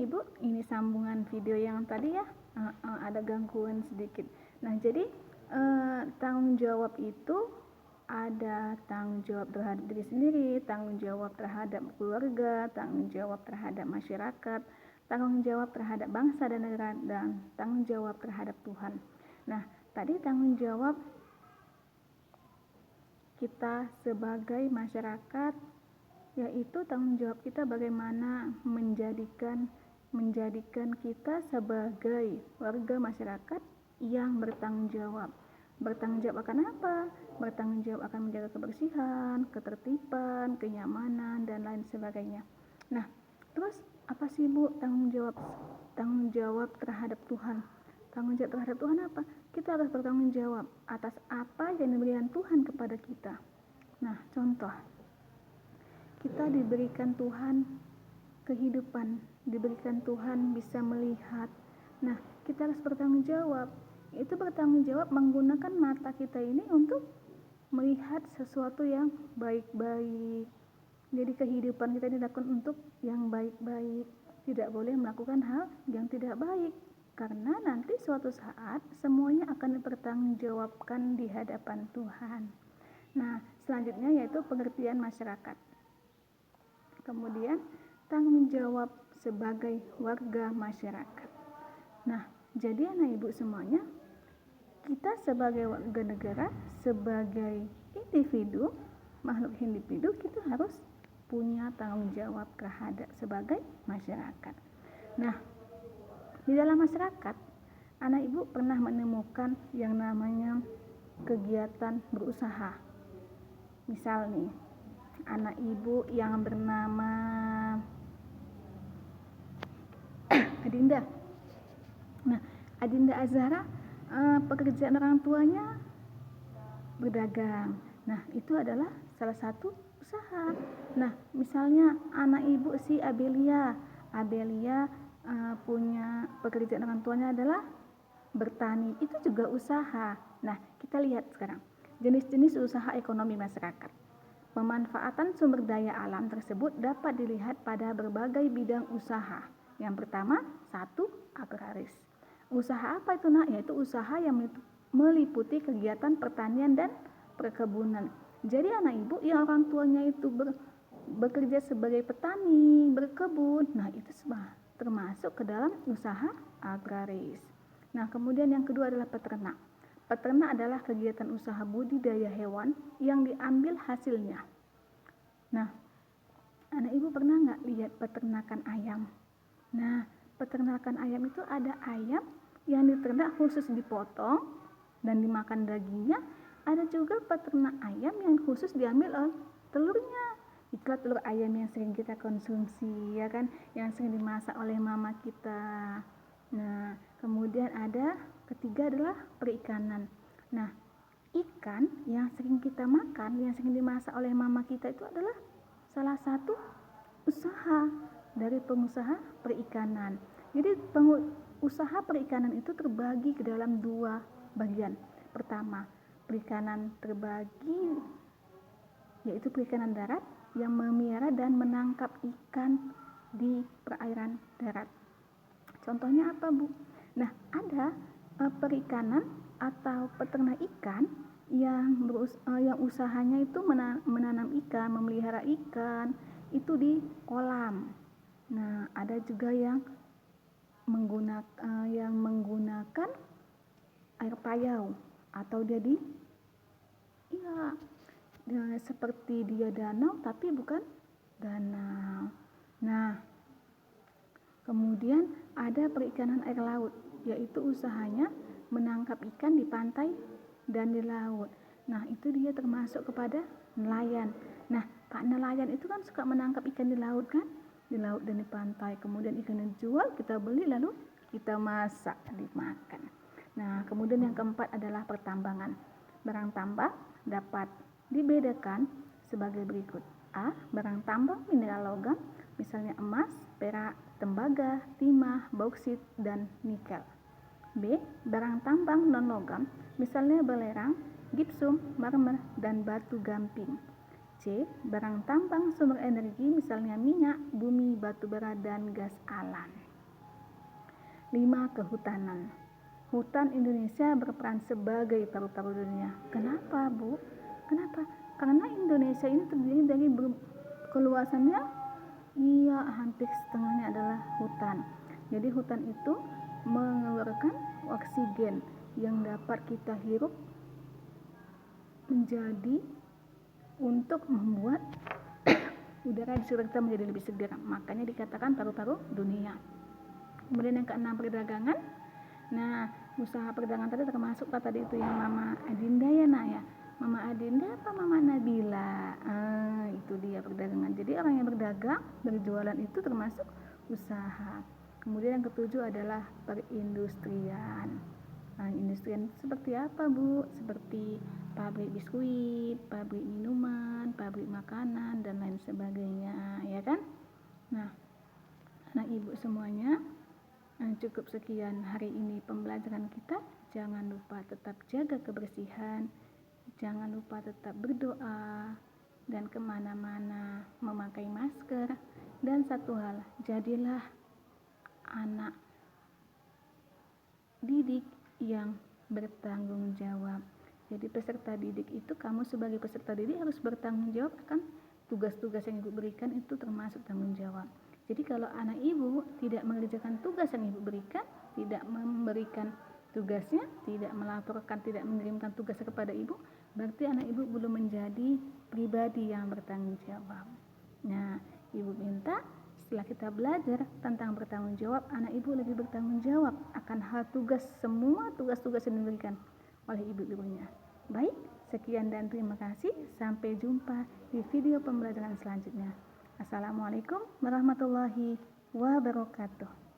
Ibu, ini sambungan video yang tadi ya, ada gangguan sedikit. Nah, jadi tanggung jawab itu ada tanggung jawab terhadap diri sendiri, tanggung jawab terhadap keluarga, tanggung jawab terhadap masyarakat, tanggung jawab terhadap bangsa dan negara, dan tanggung jawab terhadap Tuhan. Nah, tadi tanggung jawab kita sebagai masyarakat, yaitu tanggung jawab kita bagaimana menjadikan kita sebagai warga masyarakat yang bertanggung jawab. Bertanggung jawab akan apa? Bertanggung jawab akan menjaga kebersihan, ketertiban, kenyamanan, dan lain sebagainya. Nah, terus apa sih Bu tanggung jawab? Tanggung jawab terhadap Tuhan. Tanggung jawab terhadap Tuhan apa? Kita harus bertanggung jawab atas apa yang diberikan Tuhan kepada kita. Nah, contoh, kita diberikan Tuhan kehidupan, diberikan Tuhan bisa melihat. Nah, kita harus bertanggung jawab. Itu bertanggung jawab menggunakan mata kita ini untuk melihat sesuatu yang baik-baik. Jadi kehidupan kita dilakukan untuk yang baik-baik. Tidak boleh melakukan hal yang tidak baik, karena nanti suatu saat semuanya akan dipertanggungjawabkan di hadapan Tuhan. Nah, selanjutnya yaitu pengertian masyarakat. Kemudian tanggung jawab sebagai warga masyarakat. Nah, jadi anak ibu semuanya, kita sebagai warga negara, sebagai individu, makhluk individu, kita harus punya tanggung jawab terhadap sebagai masyarakat. Nah, di dalam masyarakat, anak ibu pernah menemukan yang namanya kegiatan berusaha. Misal nih, anak ibu yang bernama Adinda. Nah, Adinda Azhara, pekerjaan orang tuanya berdagang. Nah, itu adalah salah satu usaha. Nah, misalnya anak ibu si Abelia punya pekerjaan orang tuanya adalah bertani, itu juga usaha. Nah, kita lihat sekarang jenis-jenis usaha ekonomi masyarakat. Pemanfaatan sumber daya alam tersebut dapat dilihat pada berbagai bidang usaha. Yang pertama, 1, agraris. Usaha apa itu nak? Yaitu usaha yang meliputi kegiatan pertanian dan perkebunan. Jadi anak ibu yang orang tuanya itu bekerja sebagai petani, berkebun, nah itu termasuk ke dalam usaha agraris. Nah, kemudian yang kedua adalah peternak. Peternak adalah kegiatan usaha budidaya hewan yang diambil hasilnya. Nah, anak ibu pernah nggak lihat peternakan ayam? Nah, peternakan ayam itu ada ayam yang diternak khusus dipotong dan dimakan dagingnya. Ada juga peternak ayam yang khusus diambil telurnya. Itulah telur ayam yang sering kita konsumsi, ya kan, yang sering dimasak oleh mama kita. Nah, kemudian ada ketiga adalah perikanan. Nah, ikan yang sering kita makan, yang sering dimasak oleh mama kita itu adalah salah satu usaha dari pengusaha perikanan. Jadi usaha perikanan itu terbagi ke dalam 2 bagian. Pertama, perikanan terbagi yaitu perikanan darat yang memelihara dan menangkap ikan di perairan darat. Contohnya apa, Bu? Nah, ada perikanan atau peternak ikan yang usahanya itu menanam ikan, memelihara ikan itu di kolam. Nah, ada juga yang menggunakan air payau atau dia seperti dia danau tapi bukan danau. Nah, kemudian ada perikanan air laut, yaitu usahanya menangkap ikan di pantai dan di laut. Nah, itu dia termasuk kepada nelayan. Nah, Pak nelayan itu kan suka menangkap ikan di laut kan? Di laut dan di pantai. Kemudian ikan dijual, kita beli lalu kita masak, dimakan. Nah, kemudian yang keempat adalah pertambangan. Barang tambang dapat dibedakan sebagai berikut. A. Barang tambang mineral logam, misalnya emas, perak, tembaga, timah, bauksit, dan nikel. B. Barang tambang non-logam, misalnya belerang, gipsum, marmer, dan batu gamping. C. Barang tambang sumber energi, misalnya minyak, bumi, batu bara, dan gas alam. 5. Kehutanan. Hutan Indonesia berperan sebagai paru-paru dunia. Kenapa, Bu? Kenapa? Karena Indonesia ini terdiri dari keluasannya, hampir setengahnya adalah hutan. Jadi hutan itu mengeluarkan oksigen yang dapat kita hirup menjadi untuk membuat udara di sekitar kita menjadi lebih segar. Makanya dikatakan paru-paru dunia. Kemudian yang ke-6, perdagangan. Nah, usaha perdagangan tadi termasuk tadi itu yang Mama Adinda ya nak ya. Mama Adinda apa Mama Nabila? Itu dia perdagangan. Jadi orang yang berdagang, berjualan itu termasuk usaha. Kemudian yang ke-7 adalah perindustrian. Industrian seperti apa, Bu? Seperti pabrik biskuit, pabrik minuman, pabrik makanan, dan lain sebagainya, ya kan? Nah, anak ibu semuanya, cukup sekian hari ini pembelajaran kita. Jangan lupa tetap jaga kebersihan, jangan lupa tetap berdoa, dan kemana-mana memakai masker. Dan satu hal, jadilah anak didik yang bertanggung jawab. Jadi peserta didik itu, kamu sebagai peserta didik harus bertanggung jawab akan tugas-tugas yang ibu berikan, itu termasuk tanggung jawab. Jadi kalau anak ibu tidak mengerjakan tugas yang ibu berikan, tidak memberikan tugasnya, tidak melaporkan, tidak mengirimkan tugas kepada ibu, berarti anak ibu belum menjadi pribadi yang bertanggung jawab. Nah, ibu minta setelah kita belajar tentang bertanggung jawab, anak ibu lebih bertanggung jawab akan hal tugas, semua tugas-tugas yang diberikan oleh ibu-ibunya. Baik, sekian dan terima kasih. Sampai jumpa di video pembelajaran selanjutnya. Assalamualaikum warahmatullahi wabarakatuh.